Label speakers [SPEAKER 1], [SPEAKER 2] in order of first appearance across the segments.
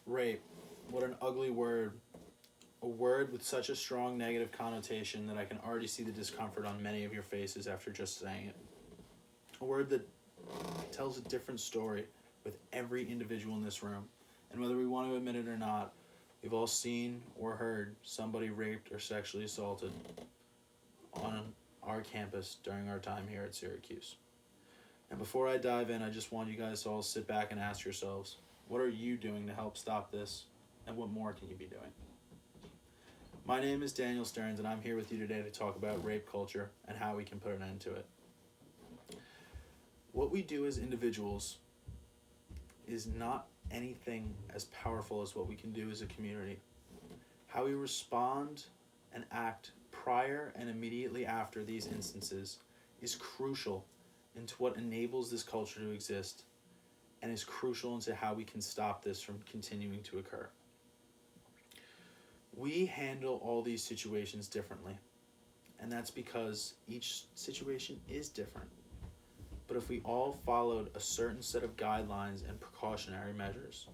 [SPEAKER 1] Rape. What an ugly word. A word with such a strong negative connotation that I can already see the discomfort on many of your faces after just saying it. A word that tells a different story with every individual in this room. And whether we want to admit it or not, we've all seen or heard somebody raped or sexually assaulted on our campus during our time here at Syracuse. And before I dive in, I just want you guys to all sit back and ask yourselves, what are you doing to help stop this? And what more can you be doing? My name is Daniel Stearns, and I'm here with you today to talk about rape culture and how we can put an end to it. What we do as individuals is not anything as powerful as what we can do as a community. How we respond and act prior and immediately after these instances is crucial into what enables this culture to exist and is crucial into how we can stop this from continuing to occur. We handle all these situations differently, and that's because each situation is different. But if we all followed a certain set of guidelines and precautionary measures,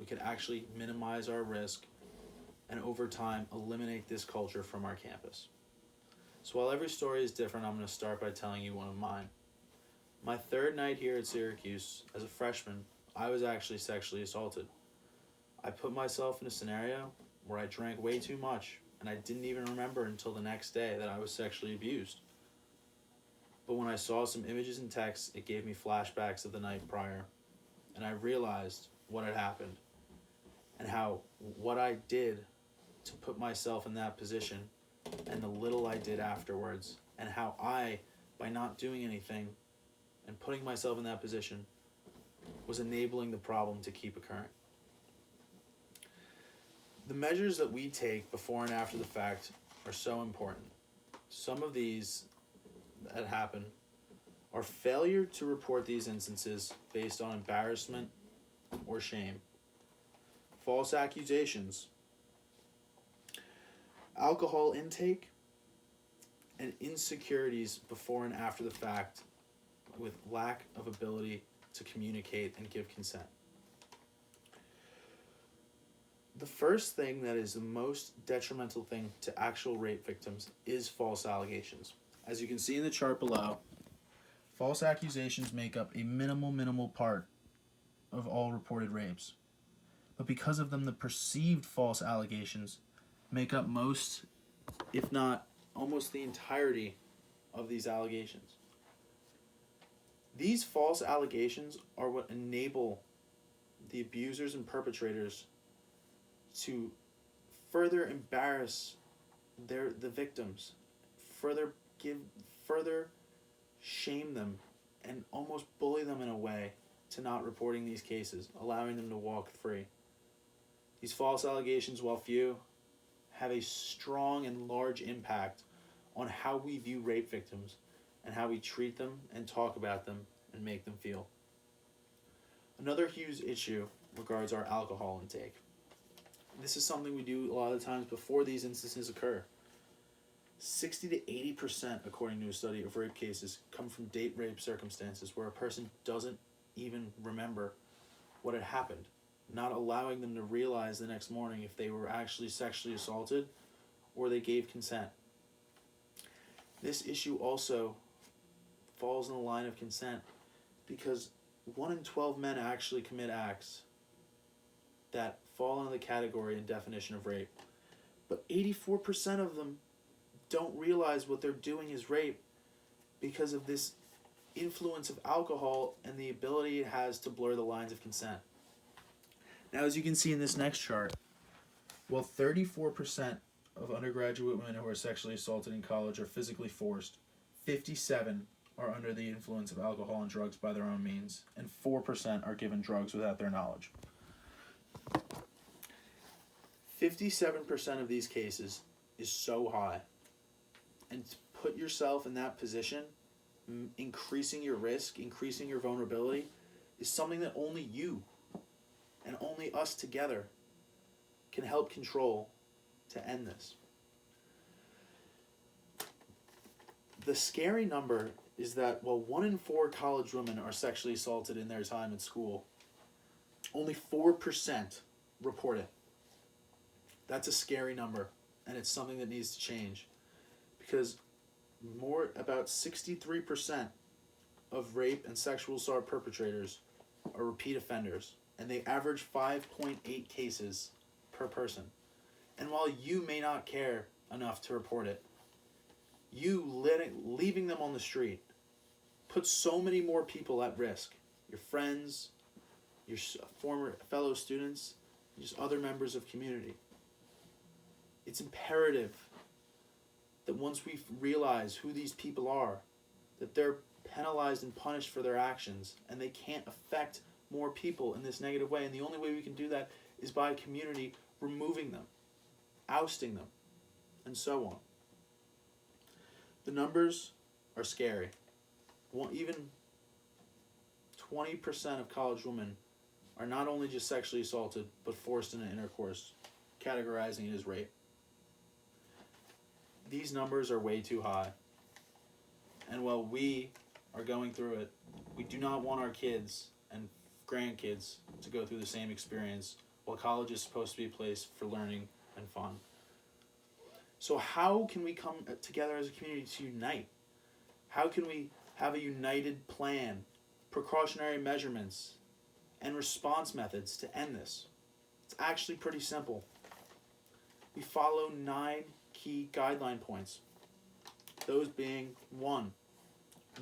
[SPEAKER 1] we could actually minimize our risk and over time eliminate this culture from our campus. So while every story is different, I'm going to start by telling you one of mine. My third night here at Syracuse, as a freshman, I was actually sexually assaulted. I put myself in a scenario where I drank way too much, and I didn't even remember until the next day that I was sexually abused. But when I saw some images and texts, it gave me flashbacks of the night prior, and I realized what had happened and how what I did to put myself in that position and the little I did afterwards, and how I, by not doing anything and putting myself in that position, was enabling the problem to keep occurring. The measures that we take before and after the fact are so important. Some of these that happen are failure to report these instances based on embarrassment or shame, false accusations, alcohol intake, and insecurities before and after the fact with lack of ability to communicate and give consent. The first thing that is the most detrimental thing to actual rape victims is false allegations. As you can see in the chart below, false accusations make up a minimal part of all reported rapes. But because of them, the perceived false allegations make up most, if not almost the entirety of these allegations. These false allegations are what enable the abusers and perpetrators to further embarrass the victims, further shame them, and almost bully them in a way to not reporting these cases, allowing them to walk free. These false allegations, while few, have a strong and large impact on how we view rape victims and how we treat them and talk about them and make them feel. Another huge issue regards our alcohol intake. This is something we do a lot of the times before these instances occur. 60 to 80%, according to a study, of rape cases come from date rape circumstances where a person doesn't even remember what had happened, not allowing them to realize the next morning if they were actually sexually assaulted or they gave consent. This issue also falls in the line of consent because 1 in 12 men actually commit acts that fall into the category and definition of rape. But 84% of them don't realize what they're doing is rape because of this influence of alcohol and the ability it has to blur the lines of consent. Now, as you can see in this next chart, while 34% of undergraduate women who are sexually assaulted in college are physically forced, 57 are under the influence of alcohol and drugs by their own means, and 4% are given drugs without their knowledge. 57% of these cases is so high. And to put yourself in that position, increasing your risk, increasing your vulnerability, is something that only you and only us together can help control to end this. The scary number is that while 1 in 4 college women are sexually assaulted in their time at school, only 4% report it. That's a scary number, and it's something that needs to change, because about 63% of rape and sexual assault perpetrators are repeat offenders, and they average 5.8 cases per person. And while you may not care enough to report it, you leaving them on the street puts so many more people at risk. Your friends, your former fellow students, just other members of community. It's imperative that once we realize who these people are, that they're penalized and punished for their actions, and they can't affect more people in this negative way. And the only way we can do that is by a community removing them, ousting them, and so on. The numbers are scary. Even 20% of college women are not only just sexually assaulted, but forced into intercourse, categorizing it as rape. These numbers are way too high. And while we are going through it, we do not want our kids and grandkids to go through the same experience, while college is supposed to be a place for learning and fun. So how can we come together as a community to unite? How can we have a united plan, precautionary measurements, and response methods to end this? It's actually pretty simple. We follow 9 key guideline points. Those being: 1,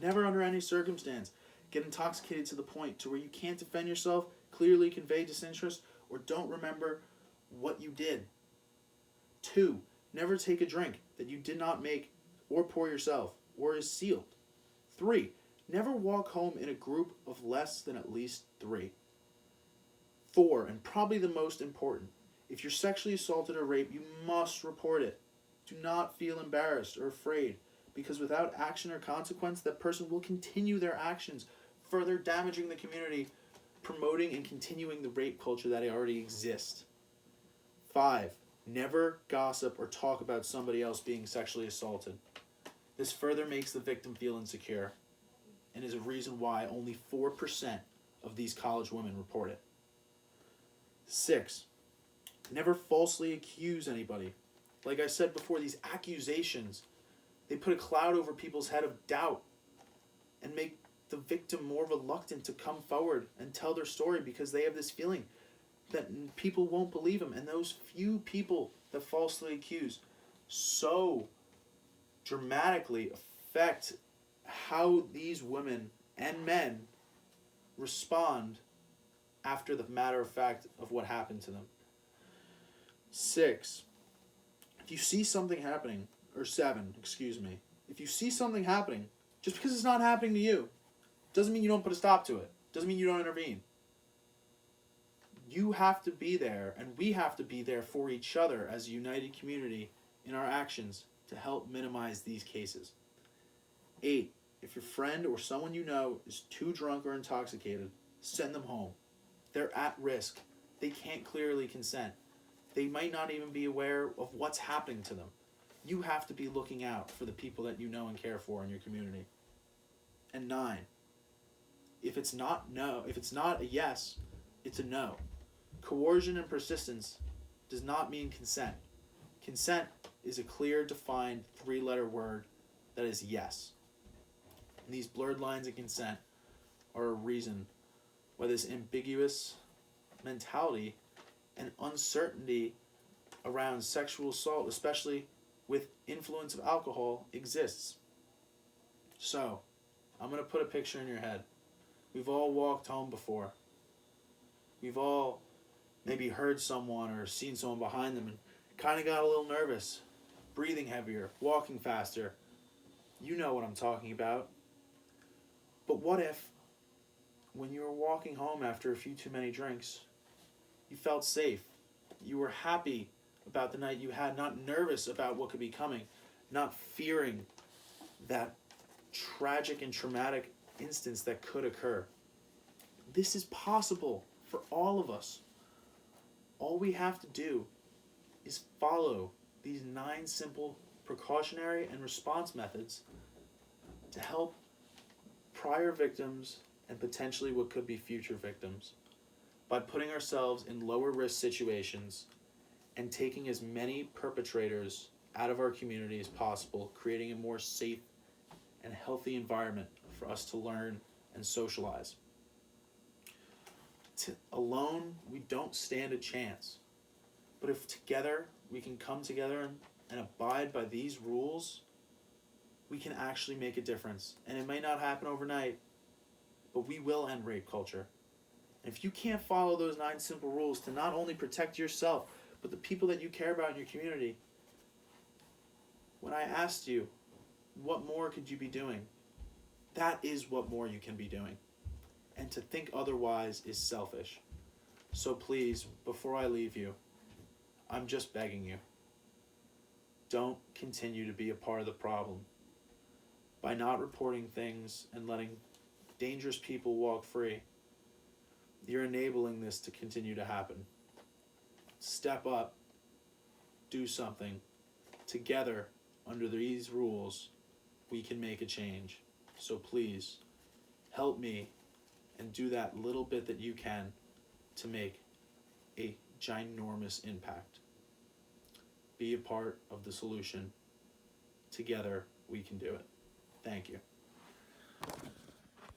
[SPEAKER 1] never under any circumstance get intoxicated to the point to where you can't defend yourself, clearly convey disinterest, or don't remember what you did. 2, never take a drink that you did not make or pour yourself or is sealed. 3, never walk home in a group of less than at least 3. 4, and probably the most important, if you're sexually assaulted or raped, you must report it. Do not feel embarrassed or afraid, because without action or consequence, that person will continue their actions, further damaging the community, promoting and continuing the rape culture that already exists. 5, never gossip or talk about somebody else being sexually assaulted. This further makes the victim feel insecure, and is a reason why only 4% of these college women report it. 6, never falsely accuse anybody. Like I said before, these accusations, they put a cloud over people's head of doubt and make the victim more reluctant to come forward and tell their story, because they have this feeling that people won't believe them. And those few people that falsely accuse so dramatically affect how these women and men respond after the matter of fact of what happened to them. 6, if you see something happening, or 7, if you see something happening, just because it's not happening to you, doesn't mean you don't put a stop to it. Doesn't mean you don't intervene. You have to be there, and we have to be there for each other as a united community in our actions to help minimize these cases. 8, if your friend or someone you know is too drunk or intoxicated, send them home. They're at risk. They can't clearly consent. They might not even be aware of what's happening to them. You have to be looking out for the people that you know and care for in your community. And 9, if it's not a yes, it's a no. Coercion and persistence does not mean consent. Consent is a clear, defined 3-letter word that is yes. And these blurred lines of consent are a reason why this ambiguous mentality and uncertainty around sexual assault, especially with influence of alcohol, exists. So, I'm going to put a picture in your head. We've all walked home before. We've all maybe heard someone or seen someone behind them and kind of got a little nervous, breathing heavier, walking faster. You know what I'm talking about. But what if, when you were walking home after a few too many drinks, you felt safe, you were happy about the night you had, not nervous about what could be coming, not fearing that tragic and traumatic instance that could occur? This is possible for all of us. All we have to do is follow these 9 simple precautionary and response methods to help prior victims and potentially what could be future victims by putting ourselves in lower risk situations and taking as many perpetrators out of our community as possible, creating a more safe and healthy environment for us to learn and socialize. Alone, we don't stand a chance. But if together we can come together and abide by these rules, we can actually make a difference. And it may not happen overnight, but we will end rape culture. And if you can't follow those 9 simple rules to not only protect yourself, but the people that you care about in your community, when I asked you, what more could you be doing? That is what more you can be doing. And to think otherwise is selfish. So please, before I leave you, I'm just begging you, don't continue to be a part of the problem. By not reporting things and letting dangerous people walk free, you're enabling this to continue to happen. Step up, do something. Together, under these rules, we can make a change. So please, help me and do that little bit that you can to make a ginormous impact. Be a part of the solution. Together, we can do it. Thank you.